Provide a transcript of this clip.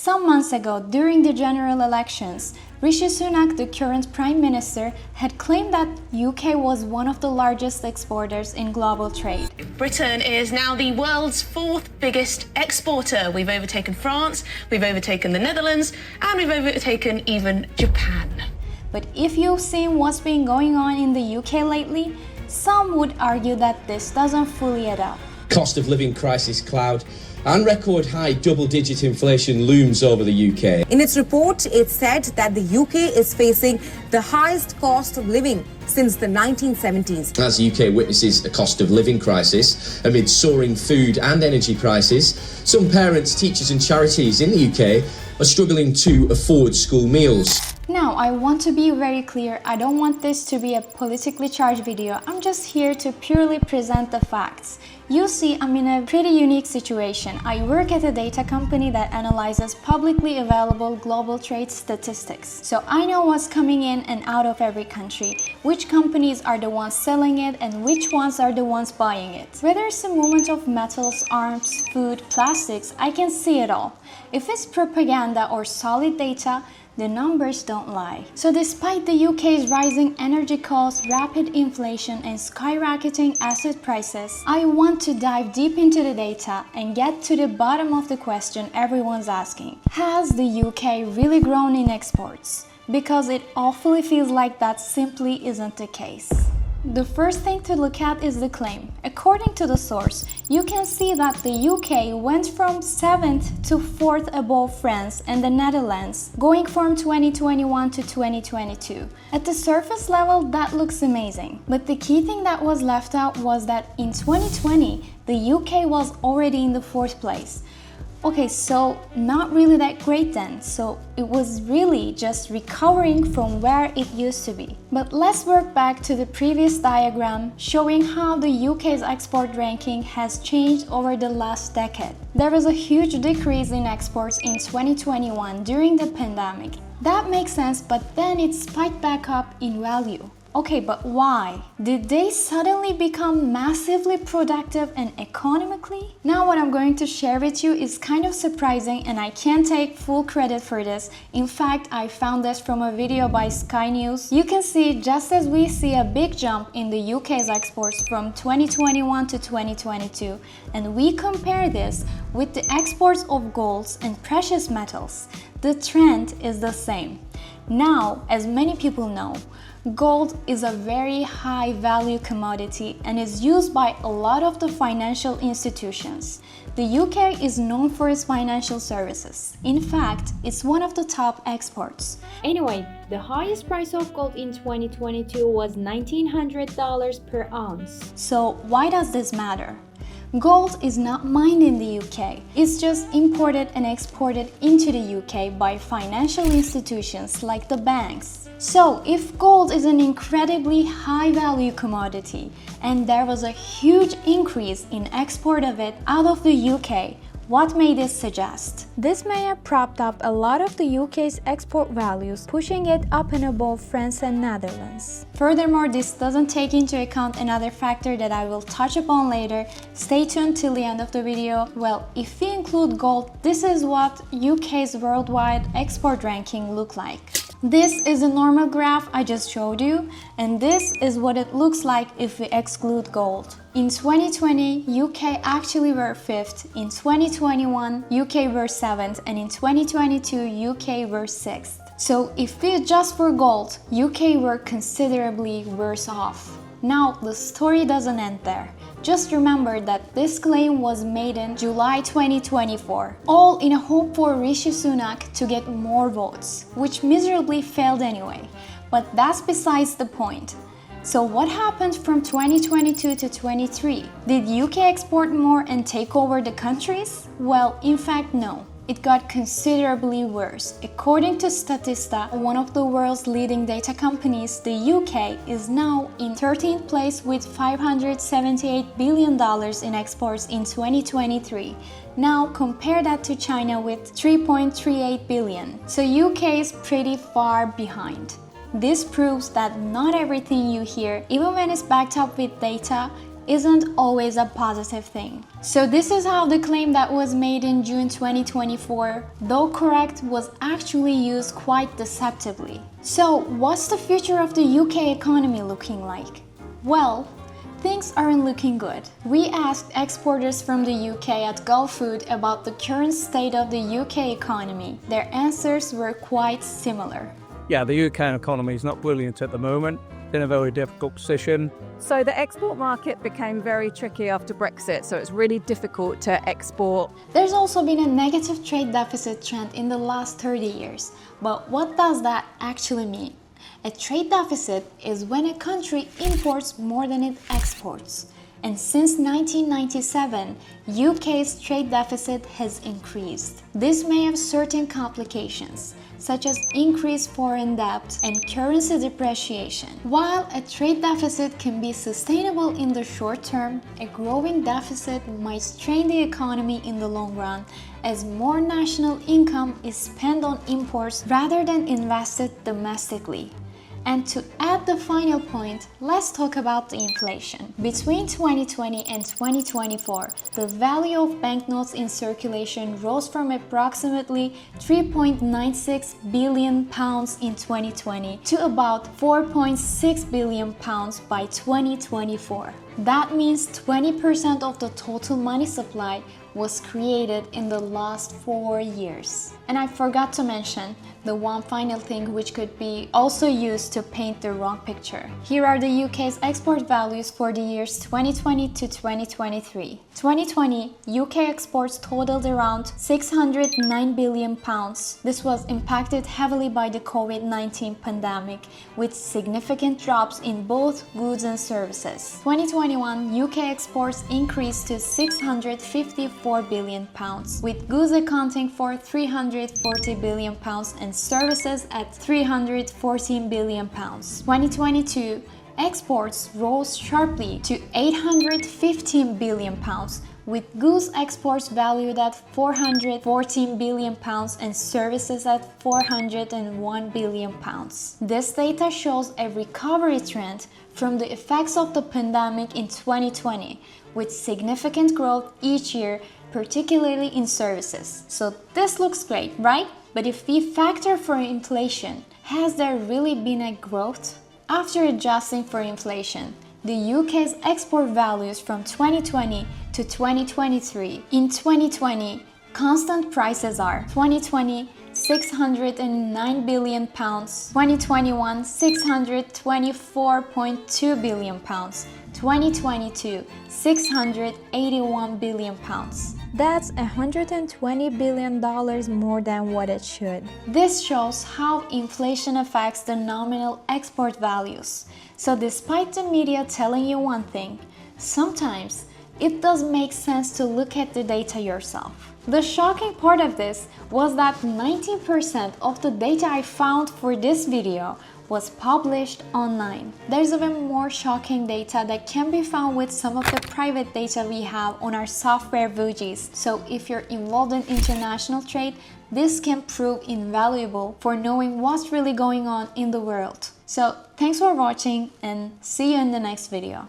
Some months ago, during the general elections, Rishi Sunak, the current Prime Minister, had claimed that UK was one of the largest exporters in global trade. Britain is now the world's fourth biggest exporter. We've overtaken France, we've overtaken the Netherlands, and we've overtaken even Japan. But if you've seen what's been going on in the UK lately, some would argue that this doesn't fully add up. Cost of living crisis cloud and record high double-digit inflation looms over the UK. In its report, it said that the UK is facing the highest cost of living since the 1970s. As the UK witnesses a cost of living crisis amid soaring food and energy prices, some parents, teachers and charities in the UK are struggling to afford school meals. Now, I want to be very clear, I don't want this to be a politically charged video, I'm just here to purely present the facts. You see, I'm in a pretty unique situation. I work at a data company that analyzes publicly available global trade statistics. So I know what's coming in and out of every country, which companies are the ones selling it and which ones are the ones buying it. Whether it's a movement of metals, arms, food, plastics, I can see it all. If it's propaganda or solid data, the numbers don't lie. So despite the UK's rising energy costs, rapid inflation and skyrocketing asset prices, I want to dive deep into the data and get to the bottom of the question everyone's asking. Has the UK really grown in exports? Because it awfully feels like that simply isn't the case. The first thing to look at is the claim. According to the source, you can see that the UK went from 7th to 4th above France and the Netherlands, going from 2021 to 2022. At the surface level, that looks amazing. But the key thing that was left out was that in 2020, the UK was already in the 4th place. Okay, so not really that great then, so it was really just recovering from where it used to be. But let's work back to the previous diagram showing how the UK's export ranking has changed over the last decade. There was a huge decrease in exports in 2021 during the pandemic. That makes sense, but then it spiked back up in value. Okay, but why? Did they suddenly become massively productive and economically? Now what I'm going to share with you is kind of surprising and I can't take full credit for this. In fact, I found this from a video by Sky News. You can see just as we see a big jump in the UK's exports from 2021 to 2022, and we compare this with the exports of golds and precious metals, the trend is the same. Now, as many people know, gold is a very high value commodity and is used by a lot of the financial institutions. The UK is known for its financial services. In fact, it's one of the top exports. Anyway, the highest price of gold in 2022 was $1,900 per ounce. So why does this matter? Gold is not mined in the UK, it's just imported and exported into the UK by financial institutions like the banks. So if gold is an incredibly high value commodity and there was a huge increase in export of it out of the UK, what may this suggest? This may have propped up a lot of the UK's export values, pushing it up and above France and Netherlands. Furthermore, this doesn't take into account another factor that I will touch upon later. Stay tuned till the end of the video. Well, if we include gold, this is what UK's worldwide export ranking look like. This is a normal graph I just showed you, and this is what it looks like if we exclude gold. In 2020, UK actually were 5th, in 2021, UK were 7th, and in 2022, UK were 6th. So if we adjust for gold, UK were considerably worse off. Now, the story doesn't end there. Just remember that this claim was made in July 2024, all in a hope for Rishi Sunak to get more votes, which miserably failed anyway. But that's besides the point. So what happened from 2022 to 23? Did UK export more and take over the countries? Well, in fact, no. It got considerably worse. According to Statista, one of the world's leading data companies, the UK is now in 13th place with $578 billion in exports in 2023. Now compare that to China with $3.38 billion. So UK is pretty far behind. This proves that not everything you hear, even when it's backed up with data, isn't always a positive thing. So this is how the claim that was made in June 2024, though correct, was actually used quite deceptively. So what's the future of the UK economy looking like? Well, things aren't looking good. We asked exporters from the UK at Gulfood about the current state of the UK economy. Their answers were quite similar. Yeah, the UK economy is not brilliant at the moment. It's in a very difficult position. So the export market became very tricky after Brexit, so it's really difficult to export. There's also been a negative trade deficit trend in the last 30 years. But what does that actually mean? A trade deficit is when a country imports more than it exports. And since 1997, UK's trade deficit has increased. This may have certain complications, such as increased foreign debt and currency depreciation. While a trade deficit can be sustainable in the short term, a growing deficit might strain the economy in the long run, as more national income is spent on imports rather than invested domestically. And to add the final point, let's talk about the inflation. Between 2020 and 2024, the value of banknotes in circulation rose from approximately £3.96 billion in 2020 to about £4.6 billion by 2024. That means 20% of the total money supply was created in the last 4 years. And I forgot to mention the one final thing which could be also used to paint the wrong picture. Here are the UK's export values for the years 2020 to 2023. 2020, UK exports totaled around £609 billion. This was impacted heavily by the COVID-19 pandemic, with significant drops in both goods and services. 2021, UK exports increased to £654 billion, with goods accounting for £340 billion and services at £314 billion. 2022, exports rose sharply to £815 billion, with goods exports valued at £414 billion and services at £401 billion. This data shows a recovery trend from the effects of the pandemic in 2020, with significant growth each year, particularly in services. So this looks great, right? But if we factor for inflation, has there really been a growth? After adjusting for inflation, the UK's export values from 2020 to 2023. In 2020, constant prices are 2020 £609 billion, 2021 £624.2 billion, 2022 £681 billion. That's $120 billion more than what it should. This shows how inflation affects the nominal export values. So despite the media telling you one thing, sometimes it does make sense to look at the data yourself. The shocking part of this was that 19% of the data I found for this video was published online. There's even more shocking data that can be found with some of the private data we have on our software Vujis. So if you're involved in international trade, this can prove invaluable for knowing what's really going on in the world. So thanks for watching and see you in the next video.